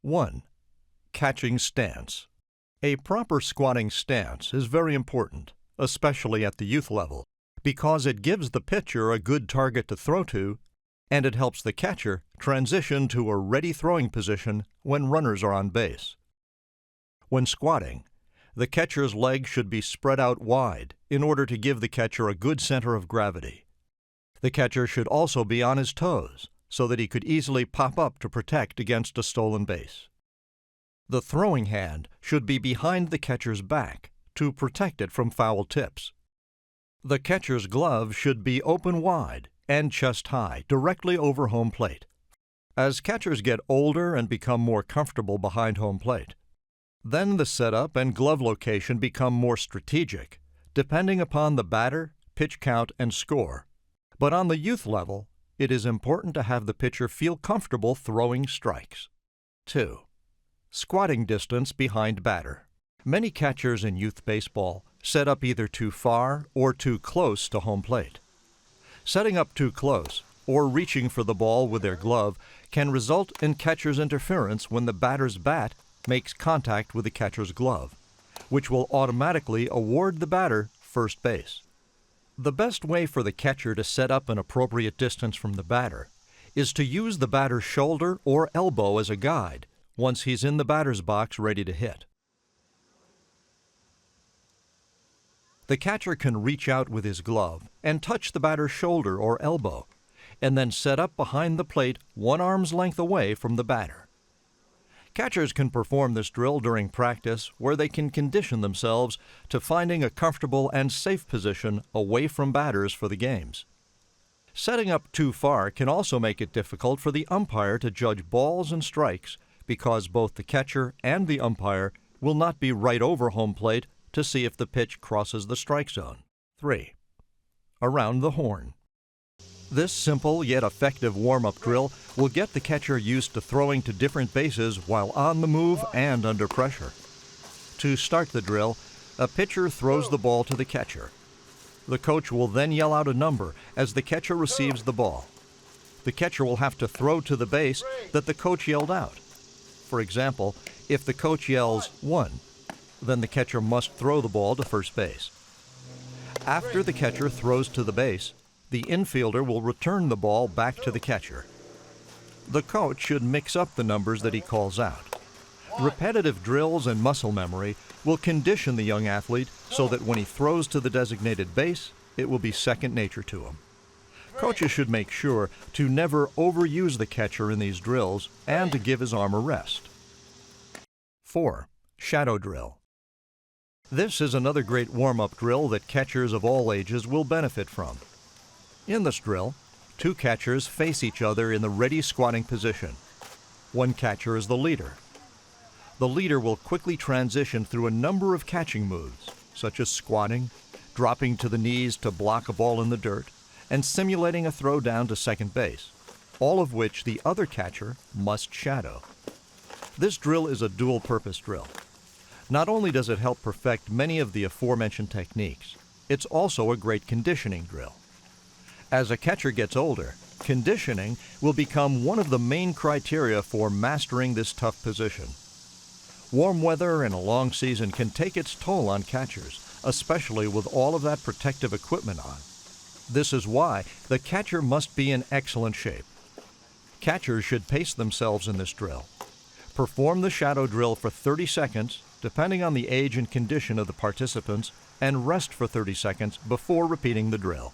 1. Catching stance. A proper squatting stance is very important, especially at the youth level, because it gives the pitcher a good target to throw to, and it helps the catcher transition to a ready throwing position when runners are on base. When squatting, the catcher's legs should be spread out wide in order to give the catcher a good center of gravity. The catcher should also be on his toes so that he could easily pop up to protect against a stolen base. The throwing hand should be behind the catcher's back to protect it from foul tips. The catcher's glove should be open wide and chest high, directly over home plate. As catchers get older and become more comfortable behind home plate, then the setup and glove location become more strategic, depending upon the batter, pitch count, and score. But on the youth level, it is important to have the pitcher feel comfortable throwing strikes. 2. Squatting distance behind batter. Many catchers in youth baseball set up either too far or too close to home plate. Setting up too close or reaching for the ball with their glove can result in catcher's interference when the batter's bat makes contact with the catcher's glove, which will automatically award the batter first base. The best way for the catcher to set up an appropriate distance from the batter is to use the batter's shoulder or elbow as a guide once he's in the batter's box ready to hit. The catcher can reach out with his glove and touch the batter's shoulder or elbow, and then set up behind the plate 1 arm's length away from the batter. Catchers can perform this drill during practice where they can condition themselves to finding a comfortable and safe position away from batters for the games. Setting up too far can also make it difficult for the umpire to judge balls and strikes because both the catcher and the umpire will not be right over home plate to see if the pitch crosses the strike zone. 3. Around the horn. This simple yet effective warm-up drill will get the catcher used to throwing to different bases while on the move and under pressure. To start the drill, a pitcher throws the ball to the catcher. The coach will then yell out a number as the catcher receives the ball. The catcher will have to throw to the base that the coach yelled out. For example, if the coach yells 1, then the catcher must throw the ball to first base. After the catcher throws to the base, the infielder will return the ball back to the catcher. The coach should mix up the numbers that he calls out. Repetitive drills and muscle memory will condition the young athlete so that when he throws to the designated base, it will be second nature to him. Coaches should make sure to never overuse the catcher in these drills and to give his arm a rest. 4. Shadow drill. This is another great warm-up drill that catchers of all ages will benefit from. In this drill, 2 catchers face each other in the ready squatting position. One catcher is the leader. The leader will quickly transition through a number of catching moves, such as squatting, dropping to the knees to block a ball in the dirt, and simulating a throw down to second base, all of which the other catcher must shadow. This drill is a dual-purpose drill. Not only does it help perfect many of the aforementioned techniques, it's also a great conditioning drill. As a catcher gets older, conditioning will become one of the main criteria for mastering this tough position. Warm weather and a long season can take its toll on catchers, especially with all of that protective equipment on. This is why the catcher must be in excellent shape. Catchers should pace themselves in this drill. Perform the shadow drill for 30 seconds, depending on the age and condition of the participants, and rest for 30 seconds before repeating the drill.